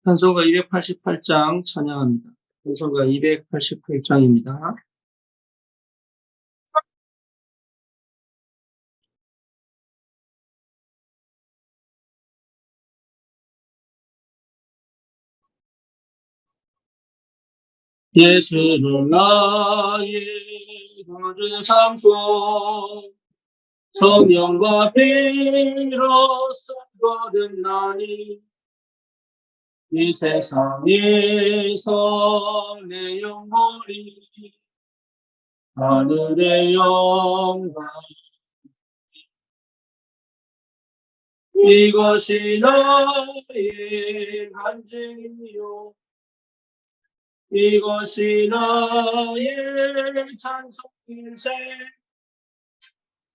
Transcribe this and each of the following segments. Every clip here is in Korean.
찬송가 288장 찬양합니다. 찬송가 288장입니다. 예수를 나의 구주 삼고 성령과 피로 거듭나니 이 세상에서 내 영혼이 하늘의 영광 이것이 나의 간증이요 이것이 나의 찬송 인생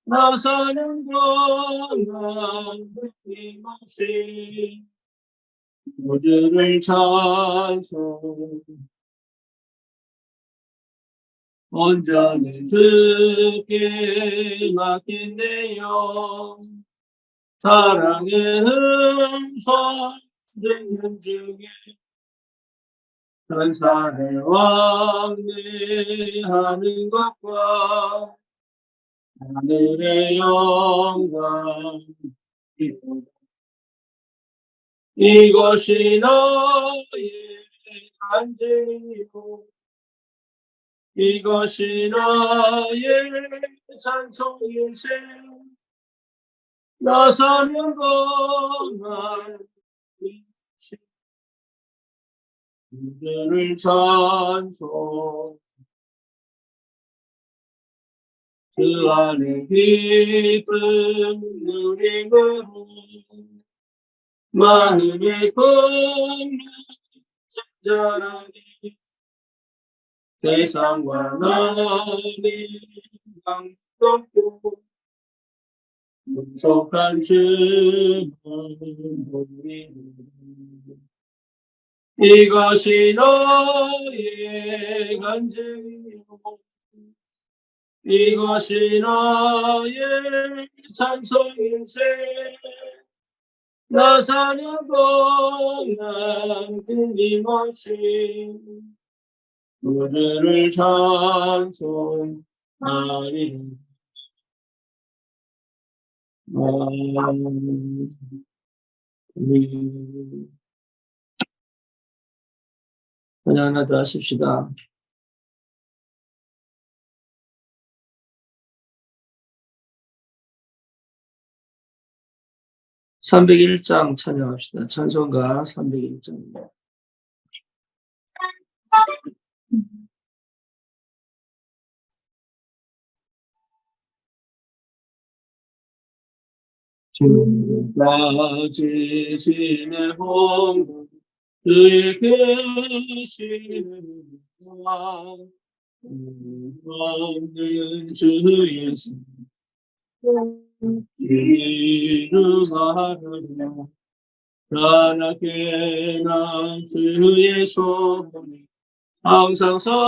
나 사는 동안 끊임없이 모두를 찬송 온전히 주께 맡긴 내 영 사랑의 음성 듣는 중에 천사의 왕래하는 것과 하늘의 영광 이것이 너의 간증이고 이것이 나의 찬송 인생 나 사는 동안 주를 찬송 주 안에 기쁨 누리고 마음의 꿈을 찾아라니 세상과 나의 강동고 속한 주는 이것이 너의 간증이요 이것이 나의 찬송 인생 나 사는 동안 끊임없이 그들을 찬송하리 찬양 하나 더 하십시다. (301장) 찬양합시다. 찬송가 301장입니다. 지금까지 지내본 주의 계시는 없는 주의 이루마르며 하나께나 주의 손이 항상 살펴주시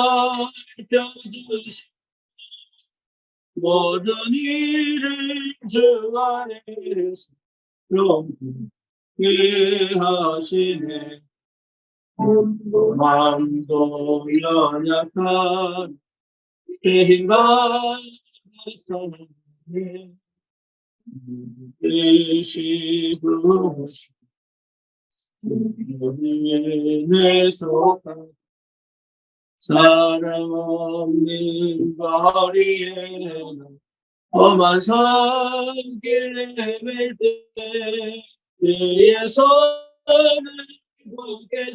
모든 일을 주 안에서 용기게 하시네 마음도 연약한 힘과 사랑에 뜻이 부으시 내 조카 사랑 없는 거리에는 험한 산길 내밀 때 그의 손을 굳게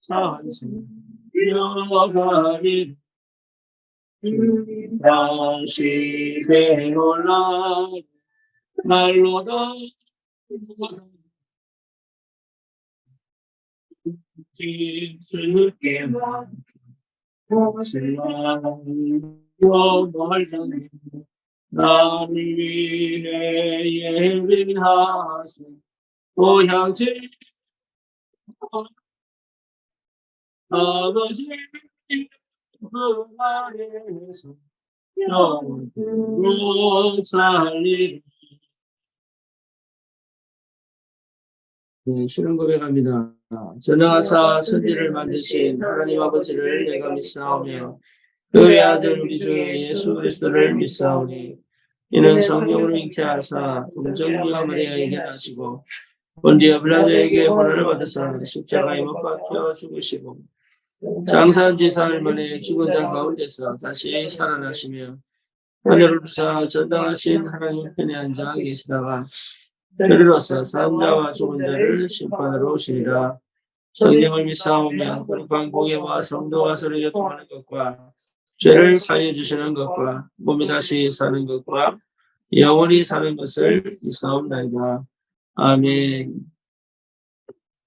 산성이어가리 다시 배올라 날로 더 주께만 멀쩡히 나를 위해 예비하신 고향지 아버지 그 안에서 영원히 살리 네, 신앙 고백합니다. 전능하사 천지를 만드신 하나님 아버지를 내가 믿사오며 그 외아들 우리 주 예수 그리스도를 믿사오니 이는 성령으로 잉태하사 동정녀 마리아에게 나시고 본디오 빌라도에게 고난을 받으사 십자가에 못 박혀 죽으시고 장사한 지 사흘 만에 죽은 자 가운데서 다시 살아나시며 하늘을 부사 전당하신 하나님 편에 앉아 계시다가 저리로서 산 자와 죽은 자를 심판하러 오시리라. 성령을 믿사오며 거룩한 공예와 성도와 서로 교통하는 것과 죄를 사해 주시는 것과 몸이 다시 사는 것과 영원히 사는 것을 믿사옵나이다. 아멘.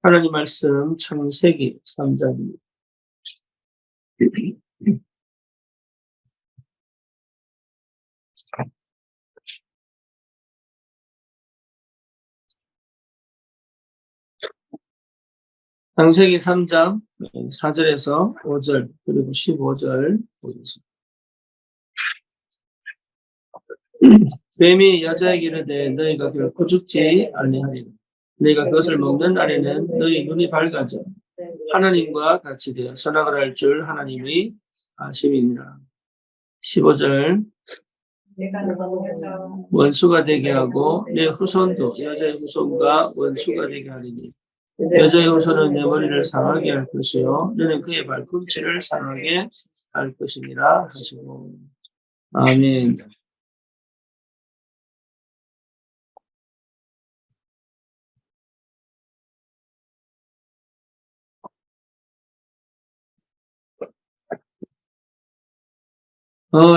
하나님 말씀 창세기 3장입니다. 창세기 3장 4절에서 5절 그리고 15절 보겠습니다. 뱀이 여자에게 이르되 너희가 결코 죽지 아니하리라. 너희가 그것을 먹는 날에는 너희 눈이 밝아져 하나님과 같이 되어 선악을 알 줄 하나님이 아심이니라. 15절 원수가 되게 하고 내 후손도 여자의 후손과 원수가 되게 하리니 여자의 후손은 내 머리를 상하게 할 것이요 너는 그의 발꿈치를 상하게 할 것이니라 하시고 아멘.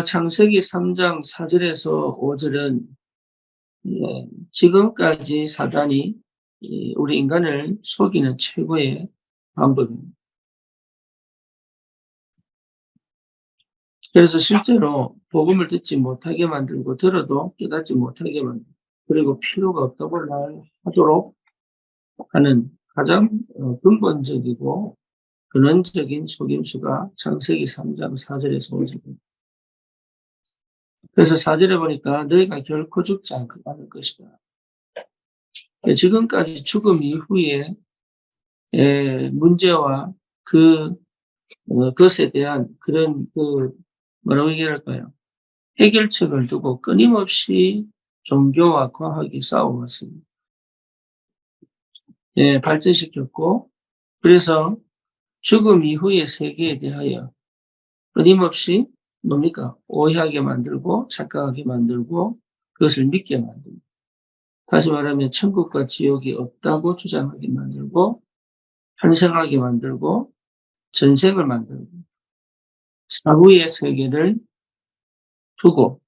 창세기 3장 4절에서 5절은 지금까지 사단이 우리 인간을 속이는 최고의 방법입니다. 그래서 실제로 복음을 듣지 못하게 만들고 들어도 깨닫지 못하게 만들고 그리고 필요가 없다고 말하도록 하는 가장 근본적이고 근원적인 속임수가 창세기 3장 4절에서 5절입니다. 그래서 4절에 보니까 너희가 결코 죽지 않을 것이다. 지금까지 죽음 이후에 문제와 그것에 대한 그런 뭐라고 얘기할까요? 해결책을 두고 끊임없이 종교와 과학이 싸워왔습니다. 발전시켰고, 그래서 죽음 이후의 세계에 대하여 끊임없이 뭡니까? 오해하게 만들고, 착각하게 만들고, 그것을 믿게 만듭니다. 다시 말하면 천국과 지옥이 없다고 주장하게 만들고, 환생하게 만들고, 전생을 만들고, 사후의 세계를 두고,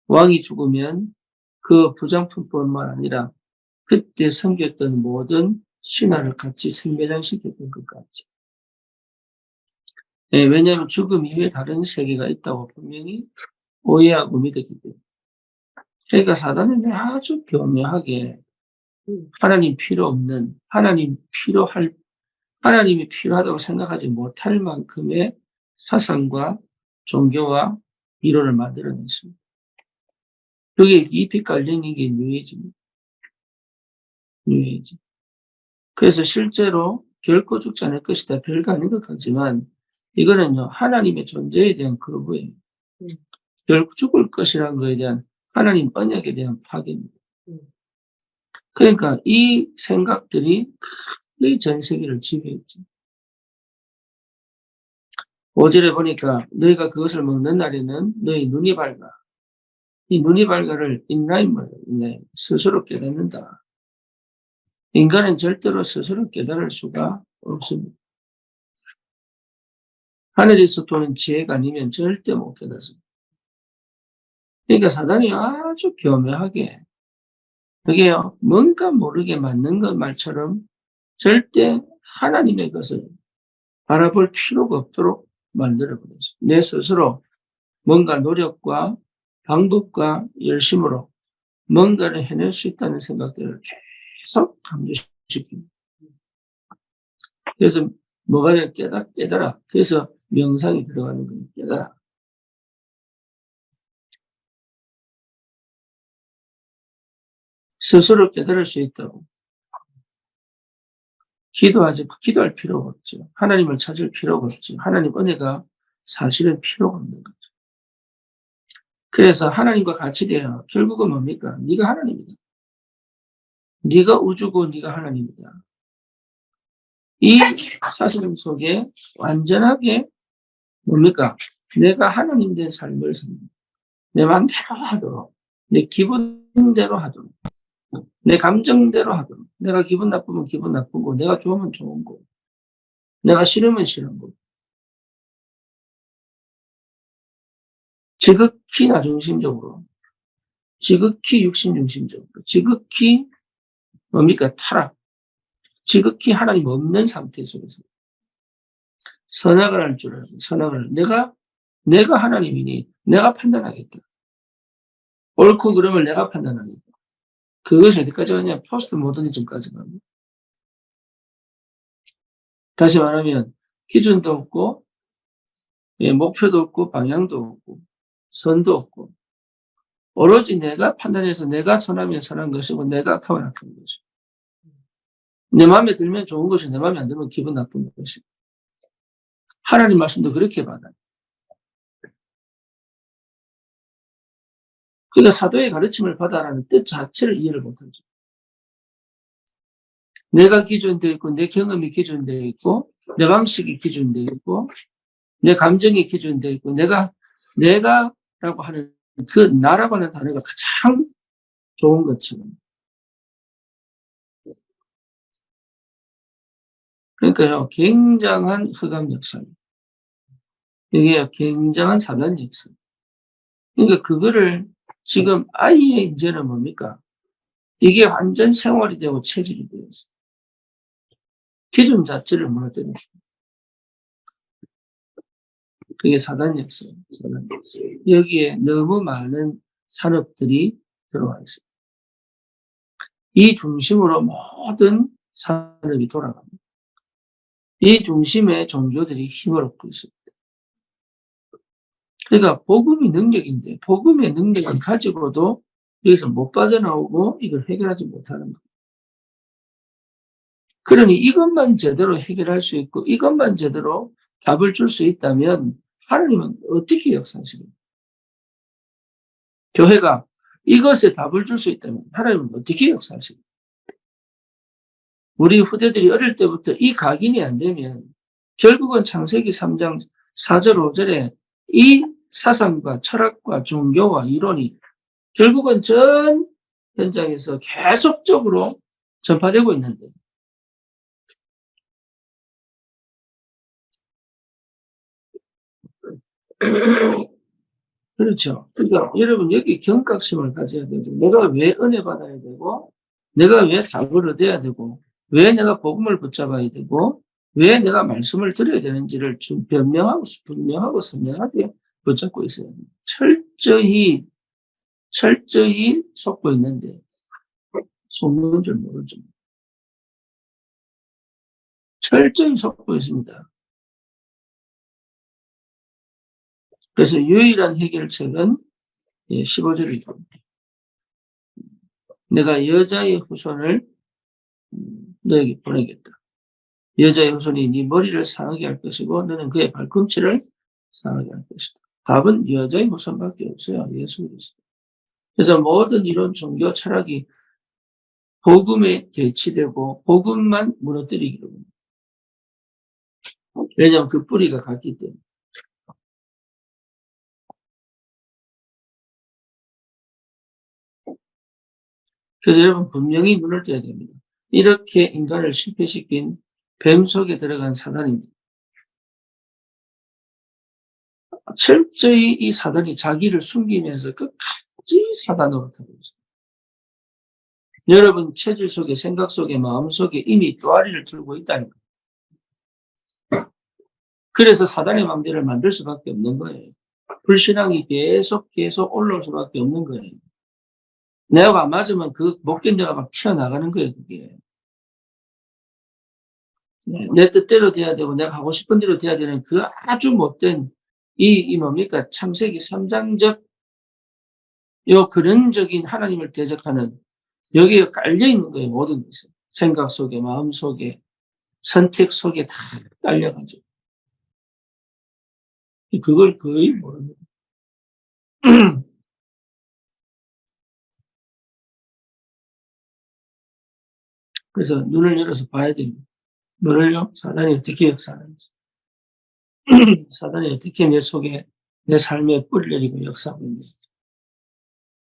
왕이 죽으면 그 부장품뿐만 아니라 그때 섬겼던 모든 신화를 같이 생매장시켰던 것까지. 왜냐하면 죽음 이후에 다른 세계가 있다고 분명히 오해하고 믿었기 때문에. 그러니까 사단은 아주 교묘하게 하나님 필요 없는, 하나님이 필요하다고 생각하지 못할 만큼의 사상과 종교와 이론을 만들어냈습니다. 그게 잎이 깔린 게 뉴에이지입니다. 뉴에이지. 그래서 실제로 결코 죽지 않을 것이다. 별거 아닌 것 같지만 이거는요 하나님의 존재에 대한 거부예요. 결코 죽을 것이라는 것에 대한 하나님 언약에 대한 파괴입니다. 그러니까 이 생각들이 거의 전 세계를 지배했죠. 5절에 보니까 너희가 그것을 먹는 날에는 너희 눈이 밝아. 이 눈이 밝아를 인라인을 스스로 깨닫는다. 인간은 절대로 스스로 깨달을 수가 없습니다. 하늘에서 도는 지혜가 아니면 절대 못 깨닫습니다. 그러니까 사단이 아주 교묘하게 그게요 뭔가 모르게 맞는 것 말처럼 절대 하나님의 것을 바라볼 필요가 없도록 만들어버렸어요. 내 스스로 뭔가 노력과 방법과 열심으로 뭔가를 해낼 수 있다는 생각들을 계속 강조시킵니다. 그래서 뭐가 돼? 깨달아. 그래서 명상이 들어가는 거예요. 깨달아. 스스로 깨달을 수 있다고. 기도할 필요가 없죠. 하나님을 찾을 필요가 없죠. 하나님 은혜가 사실은 필요가 없는 거죠. 그래서 하나님과 같이 돼야 결국은 뭡니까? 네가 하나님이다. 네가 우주고 네가 하나님이다. 이 사실 속에 완전하게 뭡니까? 내가 하나님 된 삶을 삽니다. 내 마음대로 하도록, 내 기분대로 하도록, 내 감정대로 하도록. 내가 기분 나쁘면 기분 나쁘고, 내가 좋으면 좋은 거, 내가 싫으면 싫은 거. 지극히 나 중심적으로, 지극히 육신 중심적으로, 지극히 뭡니까? 타락, 지극히 하나님 없는 상태 속에서 선악을 할 줄 알고, 선악을 내가 하나님이니 내가 판단하겠다. 옳고 그름을 내가 판단하겠다. 그것이 어디까지 가냐? 포스트 모더니즘까지 갑니다. 다시 말하면 기준도 없고, 목표도 없고, 방향도 없고, 선도 없고, 오로지 내가 판단해서 내가 선하면 선한 것이고, 내가 악하면 악한 것이고, 내 마음에 들면 좋은 것이고, 내 마음에 안 들면 기분 나쁜 것이고, 하나님 말씀도 그렇게 받아요. 그러니까 사도의 가르침을 받아라는 뜻 자체를 이해를 못하죠. 내가 기준되어 있고, 내 경험이 기준되어 있고, 내 방식이 기준되어 있고, 내 감정이 기준되어 있고, 내가라고 하는 그 나라고 하는 단어가 가장 좋은 것처럼. 그러니까요, 굉장한 흑암 역사. 이게 굉장한 사단 역사. 그러니까 그거를 지금 아예 이제는 뭡니까? 이게 완전 생활이 되고 체질이 되었어요. 기준 자체를 무너뜨리는. 그게 사단 역사. 여기에 너무 많은 산업들이 들어와 있어요. 이 중심으로 모든 산업이 돌아갑니다. 이 중심에 종교들이 힘을 얻고 있습니다. 그러니까 복음이 능력인데 복음의 능력을 가지고도 여기서 못 빠져나오고 이걸 해결하지 못하는 거예요. 그러니 이것만 제대로 해결할 수 있고 이것만 제대로 답을 줄 수 있다면 하나님은 어떻게 역사하시겠어요? 교회가 이것에 답을 줄 수 있다면 하나님은 어떻게 역사하시겠어요? 우리 후대들이 어릴 때부터 이 각인이 안 되면 결국은 창세기 3장 4절 5절에 이 사상과 철학과 종교와 이론이 결국은 전 현장에서 계속적으로 전파되고 있는데 그렇죠. 그러니까 여러분 여기 경각심을 가져야 되고 내가 왜 은혜 받아야 되고 내가 왜 답을 얻어야 되고 왜 내가 복음을 붙잡아야 되고 왜 내가 말씀을 드려야 되는지를 좀 분명하고 선명하게 붙잡고 있어야 돼요. 철저히 속고 있는데 속는 줄 모르죠. 철저히 속고 있습니다. 그래서 유일한 해결책은 15절이죠. 내가 여자의 후손을 너에게 보내겠다. 여자의 후손이 네 머리를 상하게 할 것이고 너는 그의 발꿈치를 상하게 할 것이다. 답은 여자의 후손밖에 없어요. 예수 그리스도. 그래서 모든 이런 종교 철학이 복음에 대치되고 복음만 무너뜨리기로 합니다. 왜냐하면 그 뿌리가 같기 때문에. 그래서 여러분 분명히 눈을 떼야 됩니다. 이렇게 인간을 실패시킨 뱀 속에 들어간 사단입니다. 철저히 이 사단이 자기를 숨기면서 끝까지 사단으로 타고 있어요. 여러분 체질 속에 생각 속에 마음 속에 이미 또아리를 들고 있다는 거예요. 그래서 사단의 맘대를 만들 수밖에 없는 거예요. 불신앙이 계속 올라올 수밖에 없는 거예요. 내가 안 맞으면 그 목견자가 막 튀어나가는 거예요, 그게. 내 뜻대로 돼야 되고 내가 하고 싶은 대로 돼야 되는 그 아주 못된 이 뭡니까? 창세기 3장적 요 근원적인 하나님을 대적하는 여기에 깔려 있는 거예요, 모든 것은. 생각 속에, 마음 속에, 선택 속에 다 깔려가지고 그걸 거의 모릅니다. 그래서 눈을 열어서 봐야 됩니다. 눈을요, 사단이 어떻게 역사하는지, 사단이 어떻게 내 속에 내 삶에 뿌리를 내리고 역사하고 있는지,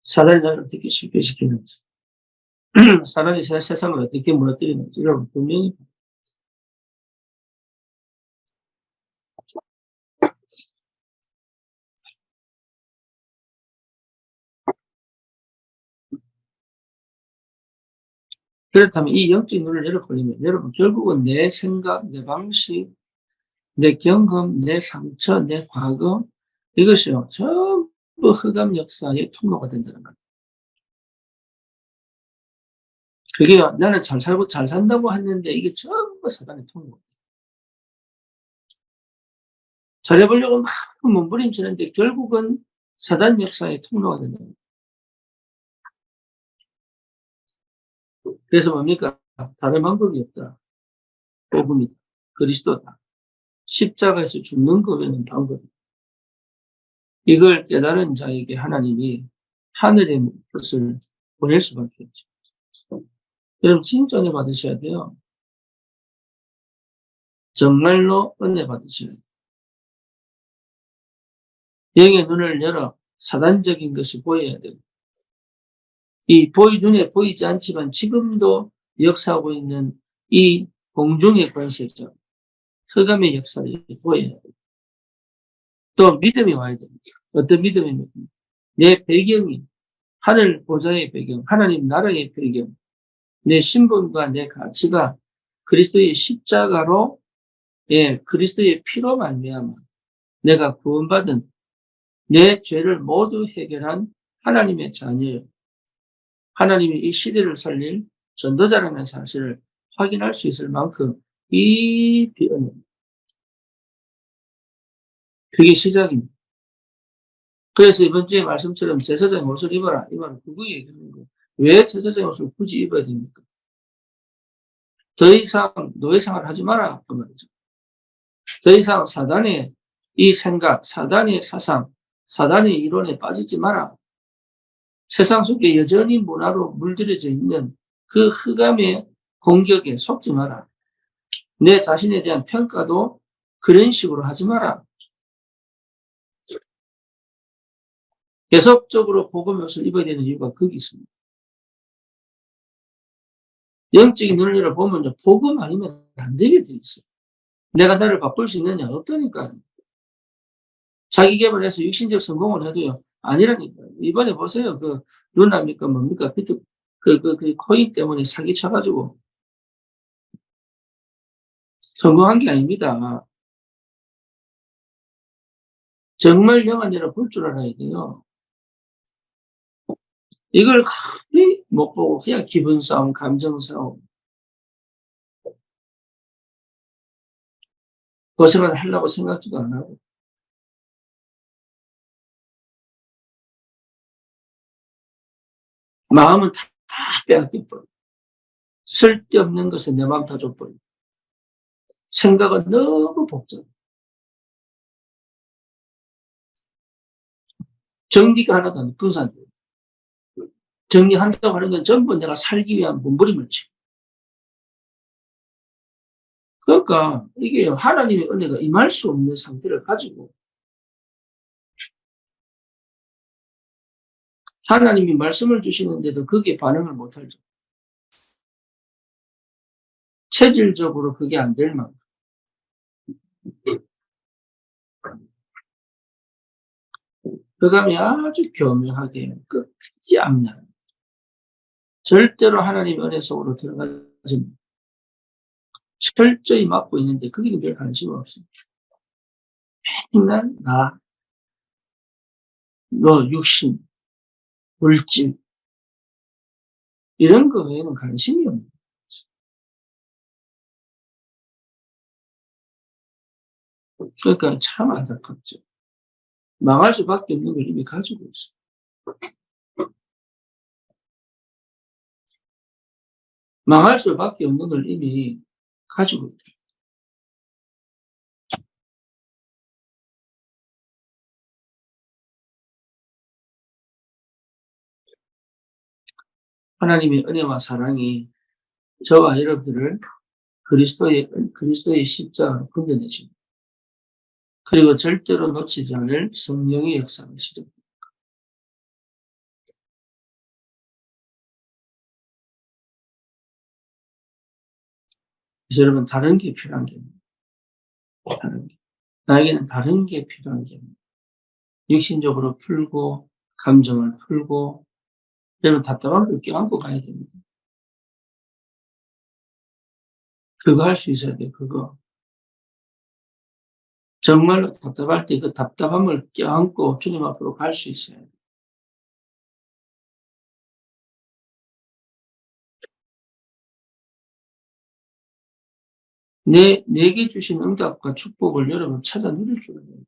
사단이 나를 어떻게 실패시키는지, 사단이 세상을 어떻게 무너뜨리는지, 여러분 분명히. 그렇다면 이 영적 눈을 열어버리면 여러분 결국은 내 생각, 내 방식, 내 경험, 내 상처, 내 과거 이것이요 전부 흑암 역사의 통로가 된다는 겁니다. 그게 나는 잘 살고 잘 산다고 했는데 이게 전부 사단의 통로가 돼요. 잘해보려고 막 몸부림치는데 결국은 사단 역사의 통로가 된다는 겁니다. 그래서 뭡니까? 다른 방법이 없다. 복음이다. 그리스도다. 십자가에서 죽는 것 외에는 방법이다. 이걸 깨달은 자에게 하나님이 하늘의 것을 보낼 수밖에 없죠. 여러분 진짜 은혜 받으셔야 돼요. 정말로 은혜 받으셔야 돼요. 영의 눈을 열어 사단적인 것이 보여야 되고 이 눈에 보이지 않지만 지금도 역사하고 있는 이 공중의 권세죠. 흑암의 역사를 보여야 돼요. 또 믿음이 와야 됩니다. 어떤 믿음입니까? 내 배경이 하늘 보좌의 배경, 하나님 나라의 배경, 내 신분과 내 가치가 그리스도의 십자가로, 그리스도의 피로 말미암아 내가 구원받은 내 죄를 모두 해결한 하나님의 자녀예요. 하나님이 이 시대를 살릴 전도자라는 사실을 확인할 수 있을 만큼 이 비언은 그게 시작입니다. 그래서 이번 주에 말씀처럼 제사장의 옷을 입어라. 이거는 그거 얘기하는 거예요. 왜 제사장의 옷을 굳이 입어야 됩니까? 더 이상 노예 생활을 하지 마라. 그 말이죠. 더 이상 사단의 이 생각, 사단의 사상, 사단의 이론에 빠지지 마라. 세상 속에 여전히 문화로 물들여져 있는 그 흑암의 공격에 속지 마라. 내 자신에 대한 평가도 그런 식으로 하지 마라. 계속적으로 복음의 옷을 입어야 되는 이유가 거기 있습니다. 영적인 눈을 열어보면 복음 아니면 안 되게 돼 있어요. 내가 나를 바꿀 수 있느냐? 없다니까. 자기 개발해서 육신적 성공을 해도요. 아니라니까요. 이번에 보세요. 그 루나입니까 뭡니까? 그 코인 때문에 사기 쳐가지고 성공한 게 아닙니다. 정말 영한 일을 볼 줄 알아야 돼요. 이걸 거의 못 보고 그냥 기분 싸움, 감정 싸움. 고생을 하려고 생각지도 안 하고. 마음은 다 빼앗겨버려. 쓸데없는 것에 내 마음 다 줘버려. 생각은 너무 복잡해. 정리가 하나도 안 돼. 분산돼. 정리한다고 하는 건 전부 내가 살기 위한 몸부림을 치. 그러니까 이게 하나님의 은혜가 임할 수 없는 상태를 가지고 하나님이 말씀을 주시는데도 그게 반응을 못하죠. 체질적으로 그게 안 될 만큼. 그감이 아주 교묘하게 끝지 않는 절대로 하나님의 은혜 속으로 들어가지 철저히 막고 있는데 거기는 별 관심 없어요. 맨날 너 육신, 물질 이런 거 외에는 관심이 없는 거죠. 그러니까 참 안타깝죠. 망할 수밖에 없는 걸 이미 가지고 있어요. 망할 수밖에 없는 걸 이미 가지고 있다. 하나님의 은혜와 사랑이 저와 여러분들을 그리스도의 십자가로 건져내십니다. 그리고 절대로 놓치지 않을 성령의 역사를 시작합니다. 그래서 여러분, 다른 게 필요한 게 다른 게. 나에게는 다른 게 필요한 게 육신적으로 풀고, 감정을 풀고, 여러분 답답한 걸 껴안고 가야 됩니다. 그거 할 수 있어야 돼요, 그거. 정말로 답답할 때 그 답답함을 껴안고 주님 앞으로 갈 수 있어야 돼요. 내게 주신 응답과 축복을 여러분 찾아 누릴 줄 알아요.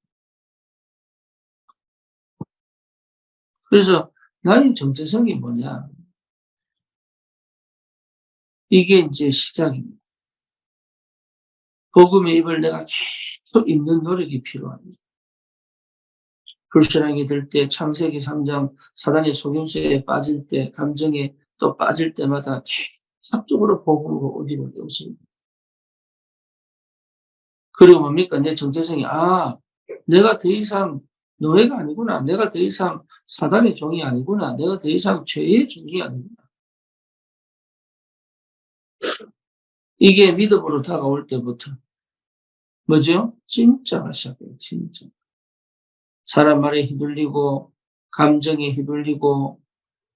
그래서 나의 정체성이 뭐냐? 이게 이제 시작입니다. 복음의 입을 내가 계속 읽는 노력이 필요합니다. 불신앙이 들 때, 창세기 3장 사단의 속임수에 빠질 때, 감정에 또 빠질 때마다 계속적으로 복음으로 오기를 배웠습니다. 그리고 뭡니까? 내 정체성이, 내가 더 이상 노예가 아니구나. 내가 더 이상 사단의 종이 아니구나. 내가 더 이상 죄의 종이 아니구나. 이게 믿음으로 다가올 때부터, 뭐죠? 진짜가 시작해요, 진짜. 사람 말에 휘둘리고, 감정에 휘둘리고,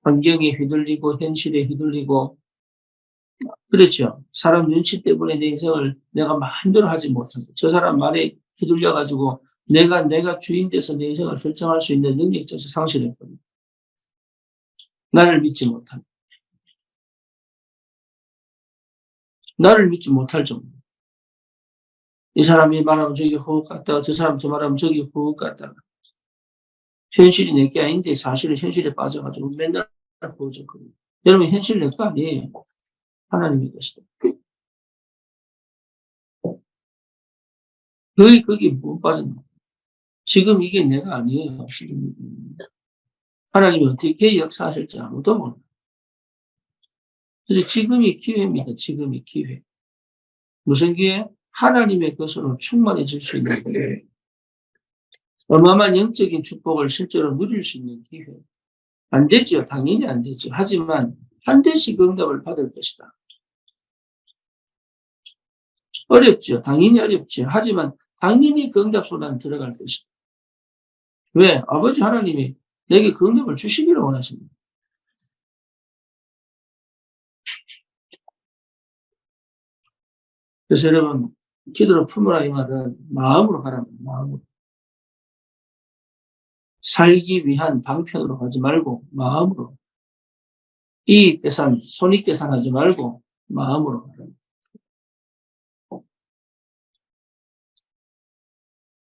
환경에 휘둘리고, 현실에 휘둘리고, 그렇죠. 사람 눈치 때문에 내 인생을 내가 마음대로 하지 못한다. 저 사람 말에 휘둘려가지고 내가 주인 돼서 내 인생을 결정할 수 있는 능력자에서 상실했거든요. 나를 믿지 못한다. 나를 믿지 못할 정도. 이 사람이 말하면 저기 호흡 같다가 저 사람 저 말하면 저기 호흡 같다가 현실이 내 게 아닌데 사실은 현실에 빠져가지고 맨날 보여줬거든요. 여러분 현실 내 거 아니에요. 하나님의 것이다. 거기 못 빠졌나? 지금 이게 내가 아니에요. 지금 하나님이 어떻게 역사하실지 아무도 몰라요. 그래서 지금이 기회입니다. 지금이 기회. 무슨 기회? 하나님의 것으로 충만해질 수 있는 기회. 어마어마한 영적인 축복을 실제로 누릴 수 있는 기회. 안 되죠. 당연히 안 되죠. 하지만 반드시 그 응답을 받을 것이다. 어렵죠. 당연히 어렵죠. 하지만 당연히 그 응답 속에 들어갈 것이다. 왜? 아버지 하나님이 내게 그 응답을 주시기를 원하십니다. 그래서 여러분, 기도로 품으라 이 말은 마음으로 가라. 마음으로. 살기 위한 방편으로 가지 말고 마음으로. 이익 계산, 손익 계산하지 말고 마음으로 가라.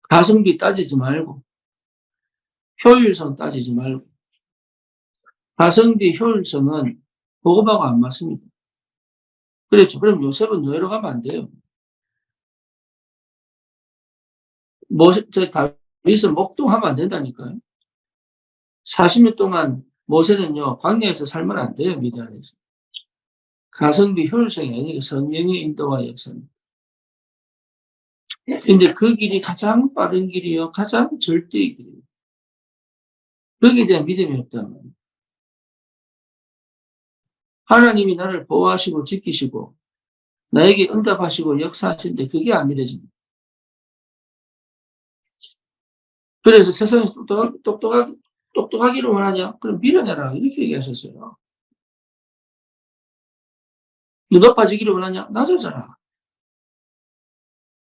가성비 따지지 말고 효율성 따지지 말고 가성비 효율성은 보고하고 안 맞습니다. 그렇죠. 그럼 요셉은 노예로 가면 안 돼요. 다윗은 목동하면 안 된다니까요. 40년 동안 모세는요, 광야에서 살면 안 돼요, 미디안에서. 가성비 효율성이 아니고 성령의 인도와 역사입니다. 근데 그 길이 가장 빠른 길이요, 가장 절대의 길이에요. 거기에 대한 믿음이 없다면 하나님이 나를 보호하시고 지키시고 나에게 응답하시고 역사하시는데 그게 안 믿어집니다. 그래서 세상에서 똑똑하기를 원하냐? 그럼 밀어내라. 이렇게 얘기하셨어요. 너 높아지기를 원하냐? 낮아져라.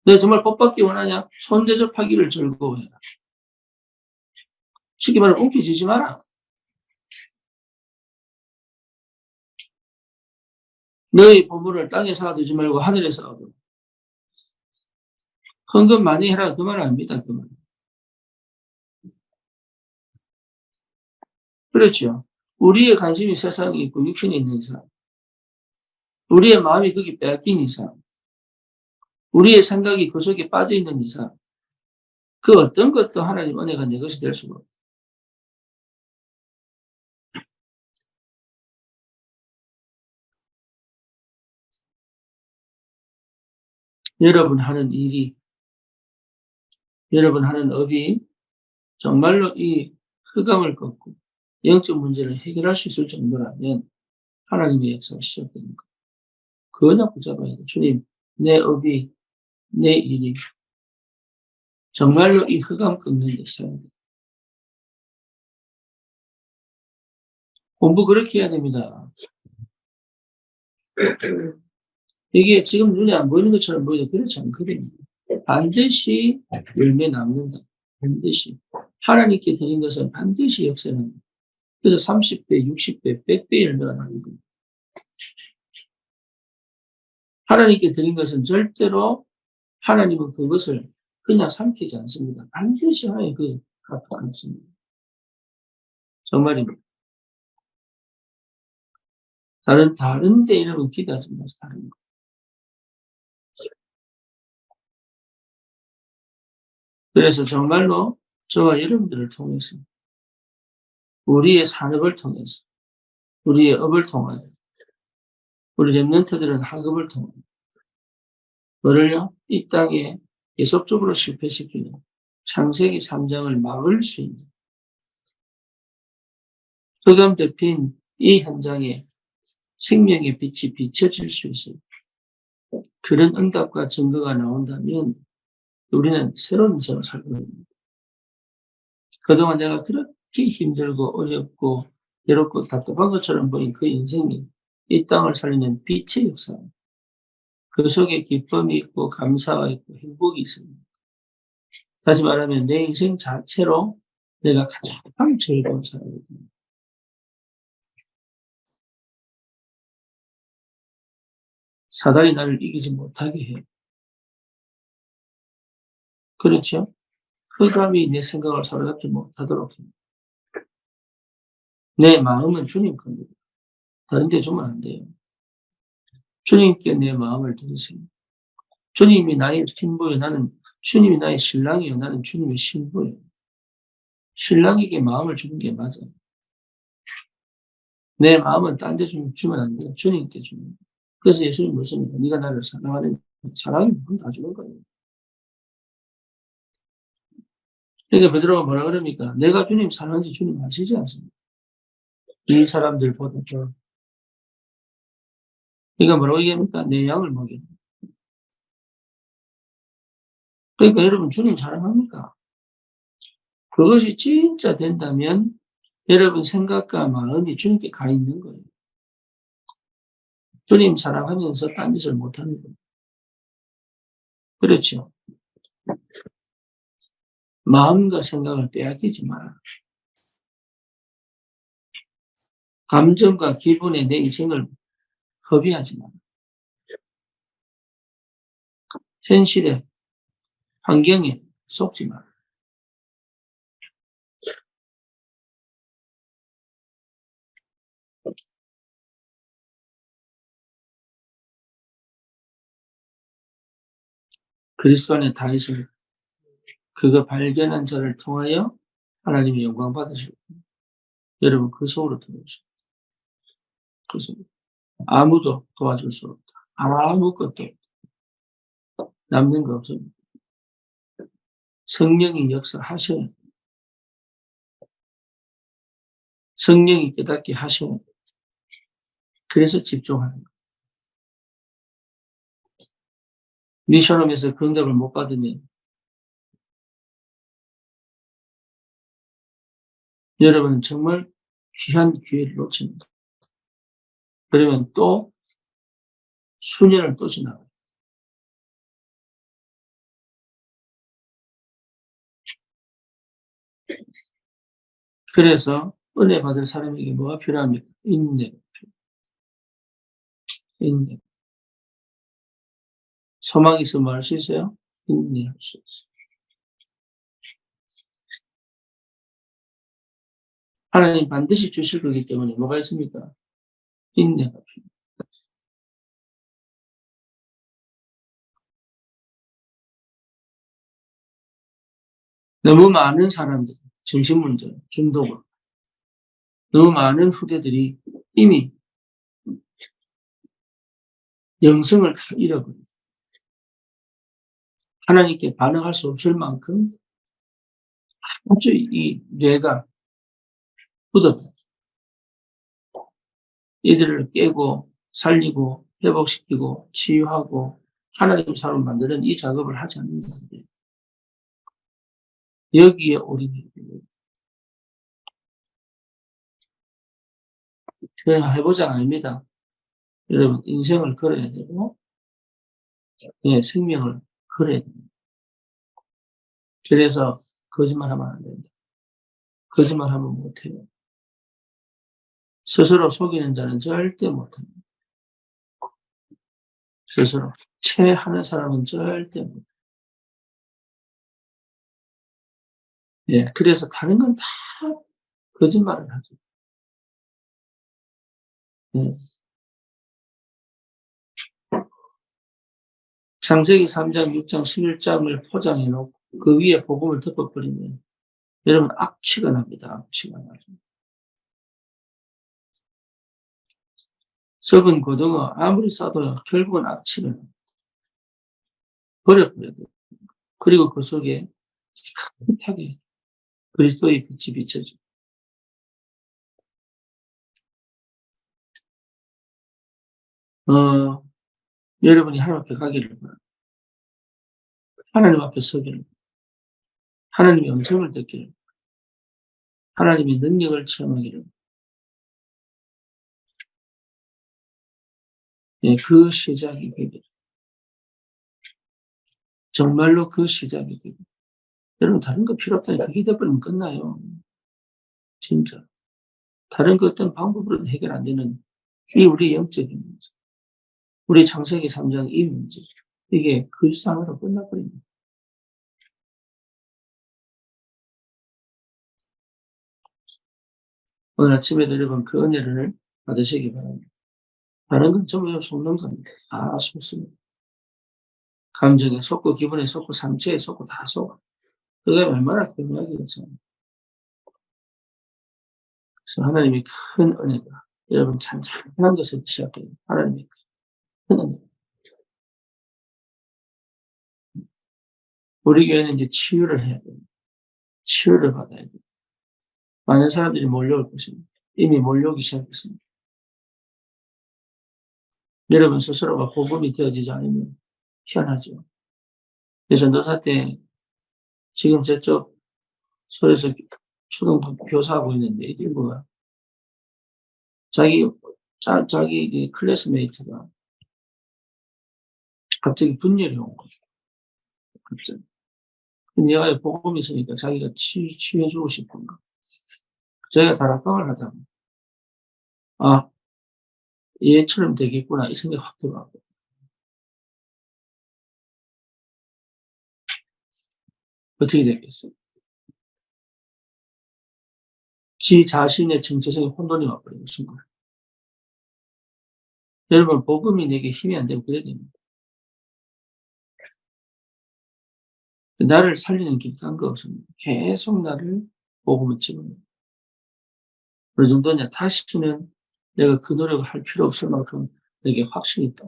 너 정말 복받기 원하냐? 손대접하기를 즐거워해라. 쉽게 말하면 움켜쥐지 마라. 너의 보물을 땅에서 얻지 말고 하늘에서 얻어. 헌금 많이 해라. 그 말 아닙니다. 그 말. 그렇죠. 우리의 관심이 세상에 있고 육신에 있는 이상, 우리의 마음이 거기 빼앗긴 이상, 우리의 생각이 그 속에 빠져 있는 이상, 그 어떤 것도 하나님 은혜가 내 것이 될 수가 없어요. 여러분 하는 일이, 여러분 하는 업이 정말로 이 흑암을 꺾고 영적 문제를 해결할 수 있을 정도라면 하나님의 역사가 시작됩니다. 그거나 붙잡아야 돼. 주님, 내 업이, 내 일이 정말로 이 흑암 꺾는 데 사용돼. 공부 그렇게 해야 됩니다. 이게 지금 눈에 안 보이는 것처럼 보여도 그렇지 않거든요. 반드시 열매 남는다. 반드시. 하나님께 드린 것은 반드시 역사합니다. 그래서 30배, 60배, 100배 열매가 나는 겁니다. 하나님께 드린 것은 절대로 하나님은 그것을 그냥 삼키지 않습니다. 반드시 하나님 그것을 갚아가십니다. 정말입니다. 다른 데 이름은 기대하지 마세요. 다른 거. 그래서 정말로 저와 여러분들을 통해서 우리의 산업을 통해서 우리의 업을 통하여 우리 렘넌트들은 학업을 통하여 뭐를요? 이 땅에 계속적으로 실패시키는 창세기 3장을 막을 수 있는 흑암 덮인 이 현장에 생명의 빛이 비춰질 수 있어요. 그런 응답과 증거가 나온다면 우리는 새로운 인생을 살고 있습니다. 그동안 내가 그렇게 힘들고 어렵고 괴롭고 답답한 것처럼 보인 그 인생이 이 땅을 살리는 빛의 역사. 그 속에 기쁨이 있고 감사가 있고 행복이 있습니다. 다시 말하면 내 인생 자체로 내가 가장 즐거운 사람입니다. 사단이 나를 이기지 못하게 해요. 그렇죠? 흑암이 내 생각을 사로잡지 못하도록 해요. 내 마음은 주님 겁니다. 다른 데 주면 안 돼요. 주님께 내 마음을 드리세요. 주님이 나의 신부요. 주님이 나의 신랑이요. 나는 주님의 신부예요. 신랑에게 마음을 주는 게 맞아요. 내 마음은 딴 데 주면 안 돼요. 주님께 주는 거예요. 그래서 예수님 말씀입니다. 네가 나를 사랑하는 사랑이 다 주는 거예요. 그러니까 베드로가 뭐라 그럽니까? 내가 주님 사랑하는지 주님 아시지 않습니까? 이 사람들보다 더. 그러니까 뭐라고 얘기합니까? 내 양을 먹여. 그러니까 여러분 주님 사랑합니까? 그것이 진짜 된다면 여러분 생각과 마음이 주님께 가 있는 거예요. 주님 사랑하면서 딴짓을 못하는 거예요. 그렇죠. 마음과 생각을 빼앗기지 마라. 감정과 기분에 내 인생을 허비하지 마라. 현실에, 환경에 속지 마라. 그리스도 안에 다윗을 그거 발견한 자를 통하여 하나님이 영광 받으시고 여러분 그 속으로 들어오시고 그 속으로 아무도 도와줄 수 없다. 아무것도 없다. 남는 거 없습니다. 성령이 역사하셔야 돼. 성령이 깨닫게 하셔야 돼. 그래서 집중하는 거예요. 미션홈에서 그 응답을 못 받으면 여러분은 정말 귀한 기회를 놓칩니다. 그러면 또 수년을 또 지나가요. 그래서 은혜 받을 사람에게 뭐가 필요합니까? 인내. 인내. 소망이 있으면 뭐 할 수 있어요? 인내할 수 있어요. 하나님 반드시 주실 거기 때문에 뭐가 있습니까? 인내가 필요해요. 너무 많은 사람들, 정신문제, 중독으로 너무 많은 후대들이 이미 영성을 다 잃어버려요. 하나님께 반응할 수 없을 만큼 아주 이 뇌가 굳어서 이들을 깨고 살리고 회복시키고 치유하고 하나님 사람 만드는 이 작업을 하지 않는다는데 여기에 올인해야 그냥 해보자 아닙니다. 여러분 인생을 걸어야 되고 예, 생명을 걸어야 됩니다. 그래서 거짓말하면 안 된다. 거짓말하면 못해요. 스스로 속이는 자는 절대 못합니다. 스스로 체하는 사람은 절대 못. 예, 그래서 다른 건 다 거짓말을 하죠. 예. 창세기 3장, 6장, 11장을 포장해 놓고 그 위에 복음을 덮어버리면 여러분 악취가 납니다. 악취가 나죠. 썩은 고등어 아무리 싸도 결국은 악취를 버려버려야 돼요. 그리고 그 속에 깨끗하게 그리스도의 빛이 비춰져. 여러분이 하나님 앞에 가기를 바랍니다. 하나님 앞에 서기를, 하나님의 음성을 듣기를, 하나님의 능력을 체험하기를. 예, 그 시작이 되기를. 정말로 그 시작이 되기를. 여러분 다른 거 필요 없다니 그게 돼버리면 끝나요. 진짜. 다른 그 어떤 방법으로는 해결 안 되는 이 우리 영적인 문제. 우리 창세기 3장 이 문제. 이게 그 일상으로 끝나버립니다. 오늘 아침에도 여러분 그 은혜를 받으시기 바랍니다. 다른 건 전부 속는 겁니다. 다 속습니다. 감정에 속고 기분에 속고 상처에 속고 다 속아. 그게 얼마나 큰 이야기겠어요. 그래서 하나님의 큰 은혜가 여러분 찬찬한 것을 시작해요. 하나님의 큰 은혜. 우리 교회는 이제 치유를 해야 돼요. 치유를 받아야 돼요. 많은 사람들이 몰려올 것입니다. 이미 몰려오기 시작했습니다. 여러분 스스로가 복음이 되어지지 않으면 희한하죠. 그래서 노사 때 지금 저쪽 서울에서 초등부 교사하고 있는데 이 친구가 자기 클래스메이트가 갑자기 분열이 온 거죠. 갑자기. 얘가 복음이 있으니까 자기가 치유해주고 싶은 거. 제가 다락방을 하다가, 아, 얘처럼 되겠구나, 이 생각이 확 들어가고. 어떻게 되겠어요? 지 자신의 정체성이 혼돈이 와버리는 순간. 여러분, 복음이 내게 힘이 안 되면 그래야 됩니다. 나를 살리는 길 딴 거 없습니다. 계속 나를 복음을 집어넣어요. 어느 정도냐, 다시는 내가 그 노력을 할 필요 없을 만큼 내게 확신이 있다.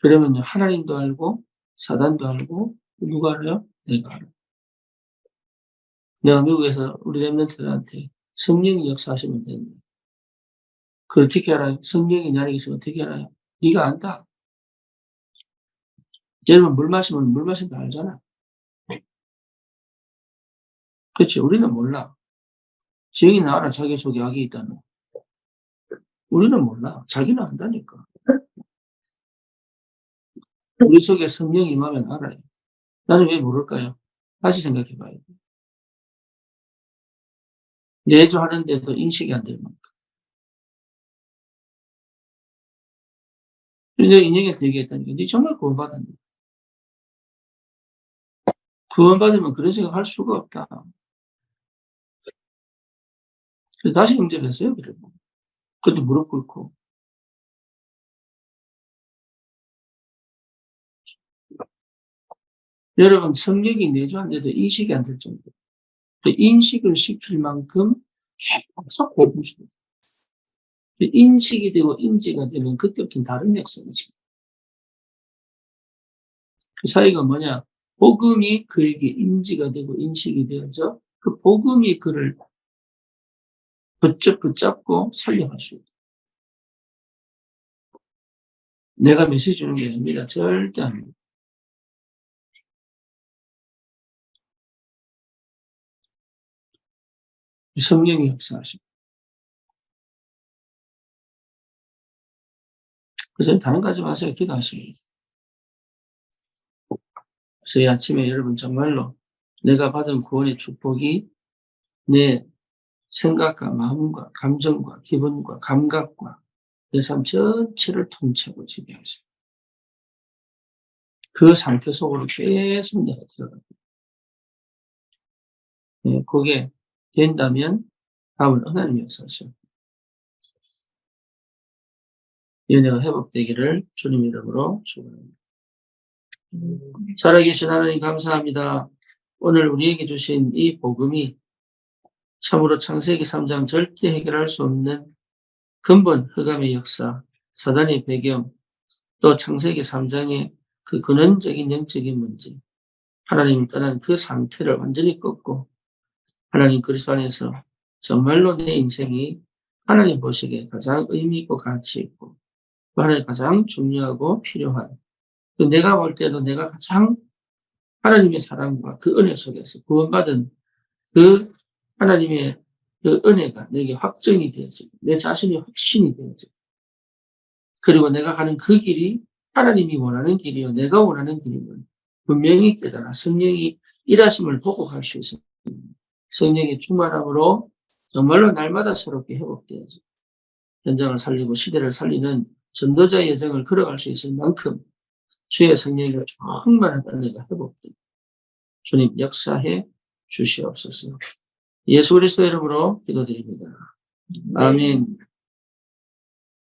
그러면요, 하나님도 알고, 사단도 알고, 누가 알아요? 내가 알아요. 내가 미국에서 우리 랩런트들한테 성령이 역사하시면 됩니다. 그걸 어떻게 알아요? 성령이 나에게 있으면 어떻게 알아요? 네가 안다. 여러분 물 마시면 물 마신 거 알잖아. 그렇지? 우리는 몰라. 지영이 나와라 자기 속에 악이 있다는 거. 우리는 몰라. 자기는 안다니까. 우리 속에 성령이 임하면 알아요. 나는 왜 모를까요? 다시 생각해 봐야 돼. 내조하는데도 인식이 안 되는 거니까. 그래서 내가 인형한테 얘기했다니까. 네 정말 구원받았니? 구원받으면 그런 생각 할 수가 없다. 그래서 다시 영접했어요. 그리고. 그때 무릎 꿇고. 여러분 성령이 내조한데도 인식이 안 될 정도. 인식을 시킬 만큼 계속 복음 줍니다. 인식이 되고 인지가 되면 그때부터는 다른 역사가 있어요. 그 사이가 뭐냐? 복음이 그에게 인지가 되고 인식이 되어져 그 복음이 그를 붙잡고 살려갈 수 있다. 내가 메시지 주는 게 아닙니다. 절대 아닙니다. 성령이 역사하십니다. 그래서 다른 거 하지 마세요. 기도하십니다. 그래서 이 아침에 여러분 정말로 내가 받은 구원의 축복이 내 생각과 마음과 감정과 기분과 감각과 내 삶 전체를 통째로 지배하십니다. 그 상태 속으로 계속 내가 들어갑니다. 네, 그게 된다면 다음은 하나님이 역사하셔. 이 은혜가 회복되기를 주님 이름으로 축원합니다. 살아계신 하나님 감사합니다. 오늘 우리에게 주신 이 복음이 참으로 창세기 3장 절대 해결할 수 없는 근본 흑암의 역사, 사단의 배경, 또 창세기 3장의 그 근원적인 영적인 문제, 하나님 떠난 그 상태를 완전히 꺾고 하나님 그리스도 안에서 정말로 내 인생이 하나님 보시기에 가장 의미 있고 가치 있고 하나님 가장 중요하고 필요한 내가 볼 때도 내가 가장 하나님의 사랑과 그 은혜 속에서 구원받은 그 하나님의 그 은혜가 내게 확정이 되어지고 내 자신이 확신이 되어지고 그리고 내가 가는 그 길이 하나님이 원하는 길이요 내가 원하는 길임을 분명히 깨달아 성령이 일하심을 보고 갈 수 있습니다. 성령의 충만함으로 정말로 날마다 새롭게 회복되어지고 현장을 살리고 시대를 살리는 전도자의 여정을 걸어갈 수 있을 만큼 주의 성령이 충만한 은혜가 회복되고 주님 역사해 주시옵소서. 예수 그리스도 이름으로 기도드립니다. 아멘.